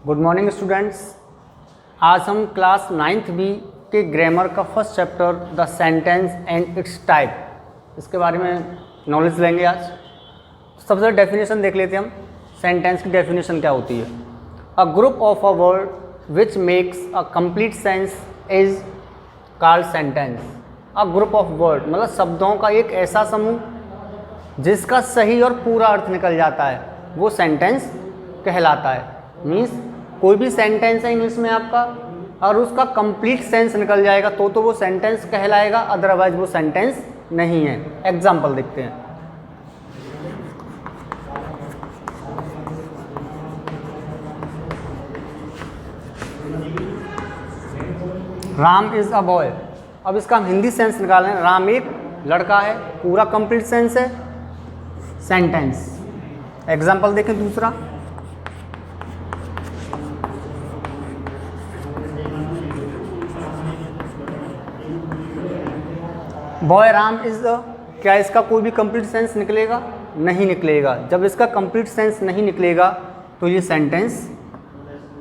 Good morning students. आज हम class 9th B के ग्रामर का first chapter the sentence and it's type इसके बारे में नॉलेज लेंगे। आज सबसे डेफिनेशन देख लेते हैं हम। सेंटेंस की डेफिनेशन क्या होती है? A group of a word which makes a complete sense is called sentence. A group of word मतलब शब्दों का एक ऐसा समूह जिसका सही और पूरा अर्थ निकल जाता है, वो सेंटेंस कहलाता है। मीन्स कोई भी सेंटेंस है इंग्लिश में आपका और उसका कंप्लीट सेंस निकल जाएगा तो वो सेंटेंस कहलाएगा, अदरवाइज वो सेंटेंस नहीं है। एग्जाम्पल देखते हैं। Ram is a boy. अब इसका हम हिंदी सेंस निकालें। राम एक लड़का है, पूरा कंप्लीट सेंस है, सेंटेंस। एग्जाम्पल देखें दूसरा। बॉय राम इज द, क्या इसका कोई भी कंप्लीट सेंस निकलेगा? नहीं निकलेगा। जब इसका कंप्लीट सेंस नहीं निकलेगा तो ये सेंटेंस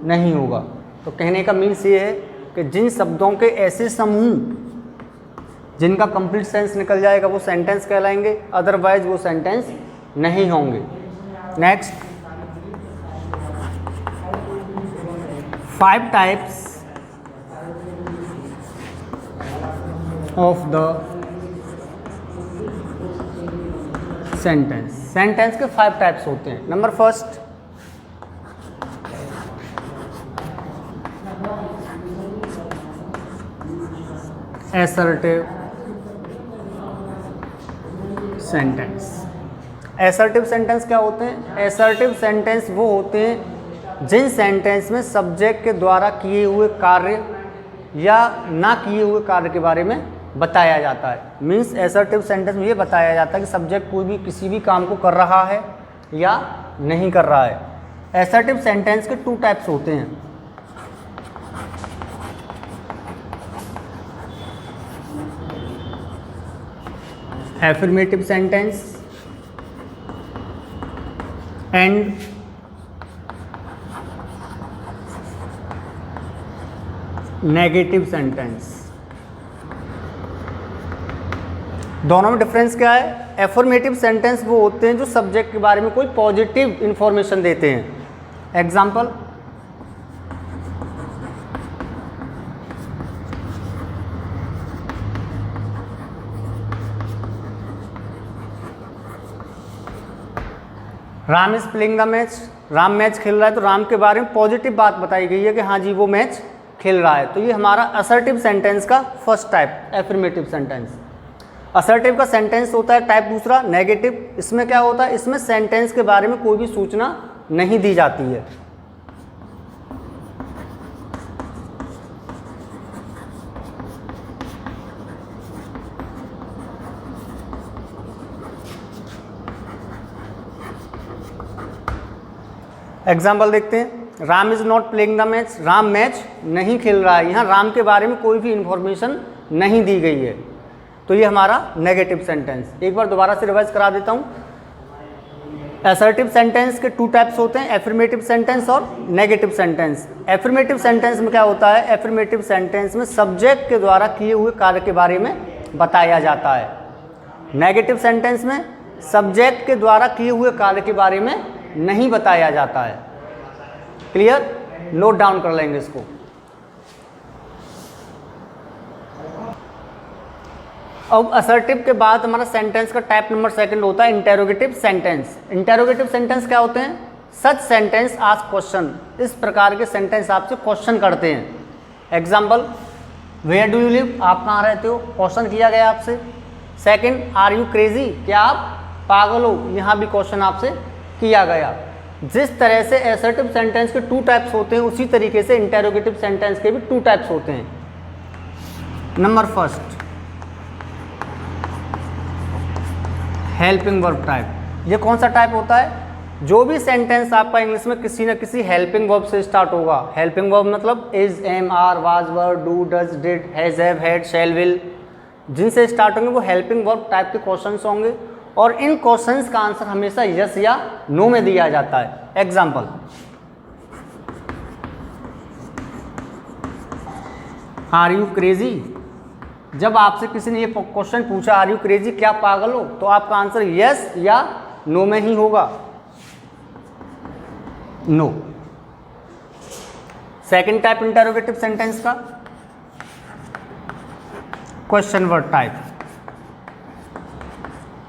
नहीं होगा। तो कहने का मीन्स ये है कि जिन शब्दों के ऐसे समूह जिनका कंप्लीट सेंस निकल जाएगा वो सेंटेंस कहलाएंगे, अदरवाइज वो सेंटेंस नहीं होंगे। Next, 5 types of the sentence. Sentence के 5 टाइप्स होते हैं। Number first, assertive sentence. Assertive sentence क्या होते हैं? एसर्टिव सेंटेंस वो होते हैं जिन सेंटेंस में सब्जेक्ट के द्वारा किए हुए कार्य या ना किए हुए कार्य के बारे में बताया जाता है। मीन्स एसर्टिव सेंटेंस में ये बताया जाता है कि सब्जेक्ट कोई भी किसी भी काम को कर रहा है या नहीं कर रहा है। एसर्टिव सेंटेंस के 2 टाइप्स होते हैं। Affirmative sentence and negative sentence. दोनों में डिफरेंस क्या है? एफर्मेटिव सेंटेंस वो होते हैं जो सब्जेक्ट के बारे में कोई पॉजिटिव इंफॉर्मेशन देते हैं। Example, Ram is playing the match. Ram match खेल रहा है तो राम के बारे में पॉजिटिव बात बताई गई है कि हाँ जी वो मैच खेल रहा है। तो ये हमारा असर्टिव सेंटेंस का first type, affirmative sentence. Assertive का सेंटेंस होता है टाइप दूसरा, नेगेटिव। इसमें क्या होता है? इसमें सेंटेंस के बारे में कोई भी सूचना नहीं दी जाती है। एग्जाम्पल देखते हैं। Ram is not playing the match. Ram match नहीं खेल रहा है। यहाँ राम के बारे में कोई भी इंफॉर्मेशन नहीं दी गई है, तो ये हमारा नेगेटिव सेंटेंस। एक बार दोबारा से रिवाइज करा देता हूँ। असर्टिव सेंटेंस के 2 टाइप्स होते हैं, एफर्मेटिव सेंटेंस और नेगेटिव सेंटेंस। एफर्मेटिव सेंटेंस में क्या होता है? एफर्मेटिव सेंटेंस में सब्जेक्ट के द्वारा किए हुए कार्य के बारे में बताया जाता है। नेगेटिव सेंटेंस में सब्जेक्ट के द्वारा किए हुए कार्य के बारे में नहीं बताया जाता है। क्लियर? नोट डाउन कर लेंगे इसको। अब असर्टिव के बाद हमारा सेंटेंस का टाइप नंबर 2 होता है इंटेरोगेटिव सेंटेंस। इंटेरोगेटिव सेंटेंस क्या होते हैं? Such sentence ask question. इस प्रकार के सेंटेंस आपसे क्वेश्चन करते हैं। Example, where do you live? आप कहाँ रहते हो? क्वेश्चन किया गया आपसे। Second, are you crazy? क्या आप पागल हो? यहाँ भी क्वेश्चन आपसे किया गया। जिस तरह से असर्टिव सेंटेंस के 2 टाइप्स होते हैं उसी तरीके से इंटेरोगेटिव सेंटेंस के भी 2 टाइप्स होते हैं। Number first, helping verb type. ये कौन सा टाइप होता है? जो भी सेंटेंस आपका इंग्लिश में किसी न किसी हेल्पिंग वर्ब से स्टार्ट होगा। हेल्पिंग वर्ब मतलब is, am, are, was, were, do, does, did, has, have, had, shall, will, जिनसे स्टार्ट होंगे वो हेल्पिंग वर्ब टाइप के क्वेश्चंस होंगे। और इन क्वेश्चंस का आंसर हमेशा यस या नो में दिया जाता है। Example, are you crazy? जब आपसे किसी ने ये क्वेश्चन पूछा आर यू क्रेजी, क्या पागल हो, तो आपका आंसर यस या नो में ही होगा, no. Second type interrogative sentence का, क्वेश्चन वर्ड टाइप।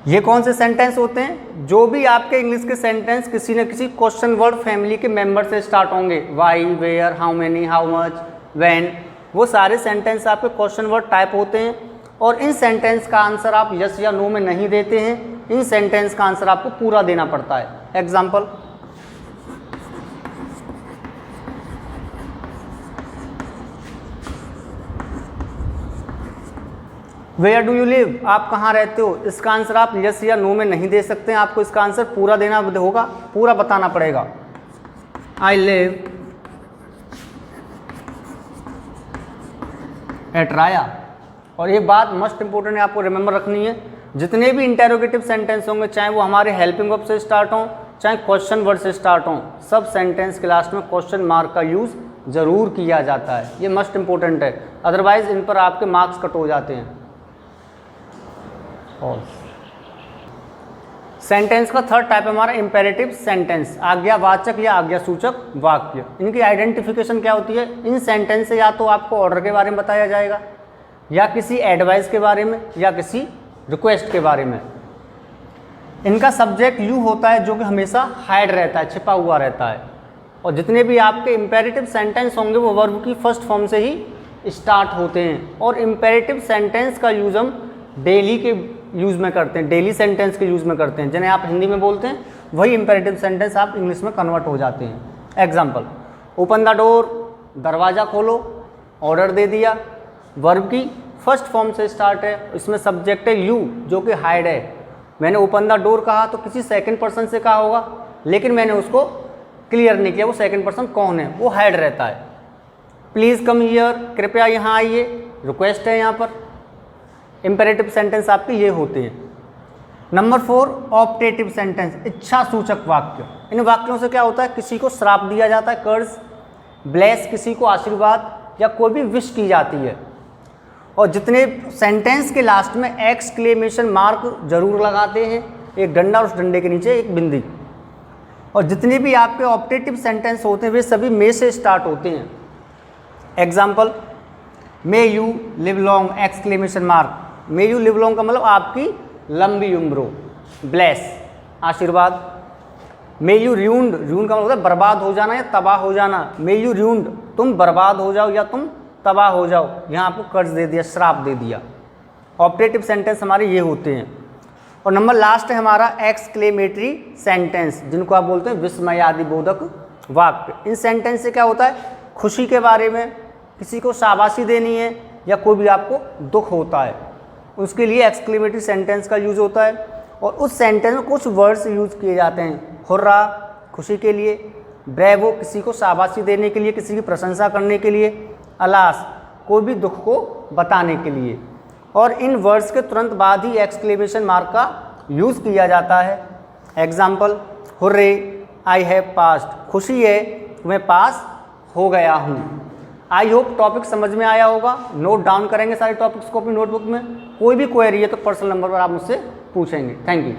ये कौन से सेंटेंस होते हैं? जो भी आपके इंग्लिश के सेंटेंस किसी न किसी क्वेश्चन वर्ड फैमिली के मेंबर से स्टार्ट होंगे, why, where, how many, how much, when, वो सारे सेंटेंस आपके क्वेश्चन वर्ड टाइप होते हैं। और इन सेंटेंस का आंसर आप यस या नो में नहीं देते हैं, इन सेंटेंस का आंसर आपको पूरा देना पड़ता है। Example, where do you live? आप कहाँ रहते हो? इसका आंसर आप यस या नो में नहीं दे सकते हैं, आपको इसका आंसर पूरा देना होगा, पूरा बताना पड़ेगा। आई लिव एट राया। और एक बात मस्ट इंपॉर्टेंट है, आपको रिमेंबर रखनी है, जितने भी इंटेरोगेटिव सेंटेंस होंगे, चाहे वो हमारे हेल्पिंग वर्ब से स्टार्ट हों, चाहे क्वेश्चन वर्ड से स्टार्ट हों, सब सेंटेंस के लास्ट में क्वेश्चन मार्क का यूज़ ज़रूर किया जाता है। ये मस्ट इंपॉर्टेंट है, अदरवाइज इन पर आपके मार्क्स कट हो जाते हैं। सेंटेंस का थर्ड टाइप हमारा इंपेरेटिव सेंटेंस, आज्ञावाचक या आज्ञासूचक वाक्य। इनकी आइडेंटिफिकेशन क्या होती है? इन सेंटेंस से या तो आपको ऑर्डर के बारे में बताया जाएगा, या किसी एडवाइस के बारे में, या किसी रिक्वेस्ट के बारे में। इनका सब्जेक्ट यू होता है जो कि हमेशा हाइड रहता है, छिपा हुआ रहता है। और जितने भी आपके इंपेरेटिव सेंटेंस होंगे वो वर्ब की फर्स्ट फॉर्म से ही स्टार्ट होते हैं। और इंपेरेटिव सेंटेंस का यूज़ हम डेली के यूज़ में करते हैं, डेली सेंटेंस के यूज़ में करते हैं, जिन्हें आप हिंदी में बोलते हैं वही इंपेरेटिव सेंटेंस आप इंग्लिश में कन्वर्ट हो जाते हैं। एग्जाम्पल, ओपन द डोर, दरवाज़ा खोलो, ऑर्डर दे दिया, वर्ब की फर्स्ट फॉर्म से स्टार्ट है, इसमें सब्जेक्ट है यू जो कि हाइड है। मैंने ओपन द डोर कहा तो किसी सेकंड पर्सन से कहा होगा, लेकिन मैंने उसको क्लियर नहीं किया वो सेकंड पर्सन कौन है, वो हाइड रहता है। प्लीज़ कम हियर, कृपया यहाँ आइए, रिक्वेस्ट है यहाँ पर। इंपेरेटिव सेंटेंस आपके ये होते हैं। नंबर 4, ऑप्टेटिव सेंटेंस, इच्छा सूचक वाक्य। इन वाक्यों से क्या होता है? किसी को श्राप दिया जाता है, कर्ज, ब्लेस, किसी को आशीर्वाद या कोई भी विश की जाती है। और जितने सेंटेंस के लास्ट में एक्सक्लेमेशन मार्क जरूर लगाते हैं, एक डंडा और उस डंडे के नीचे एक बिंदी। और जितने भी आपके ऑप्टेटिव सेंटेंस होते हैं वे सभी मे से स्टार्ट होते हैं। Example, may you live long, exclamation mark. May you live long का मतलब आपकी लंबी उम्र हो, ब्लेस, आशीर्वाद। मे यू र्यून्ड, र्यून्ड का मतलब होता है बर्बाद हो जाना या तबाह हो जाना। मे यू र्यून्ड, तुम बर्बाद हो जाओ या तुम तबाह हो जाओ, यहाँ आपको कर्ज दे दिया, श्राप दे दिया। ऑप्टेटिव सेंटेंस हमारे ये होते हैं। और नंबर लास्ट है हमारा एक्सक्लेमेटरी सेंटेंस, जिनको आप बोलते हैं विस्मयादिबोधक वाक्य। इन सेंटेंस से क्या होता है? खुशी के बारे में, किसी को शाबाशी देनी है या कोई भी आपको दुख होता है, उसके लिए एक्सक्लेमेटरी सेंटेंस का यूज़ होता है। और उस सेंटेंस में कुछ वर्ड्स यूज़ किए जाते हैं। हुर्रा, खुशी के लिए, ब्रेवो, किसी को शाबाशी देने के लिए, किसी की प्रशंसा करने के लिए, अलास, कोई भी दुख को बताने के लिए। और इन वर्ड्स के तुरंत बाद ही एक्सक्लेमेशन मार्क का यूज़ किया जाता है। Example, hurray, I have passed, खुशी है मैं पास हो गया हूँ। आई होप टॉपिक समझ में आया होगा। नोट डाउन करेंगे सारे टॉपिक्स को अपनी नोटबुक में। कोई भी क्वेरी है तो पर्सनल नंबर पर आप मुझसे पूछेंगे। Thank you.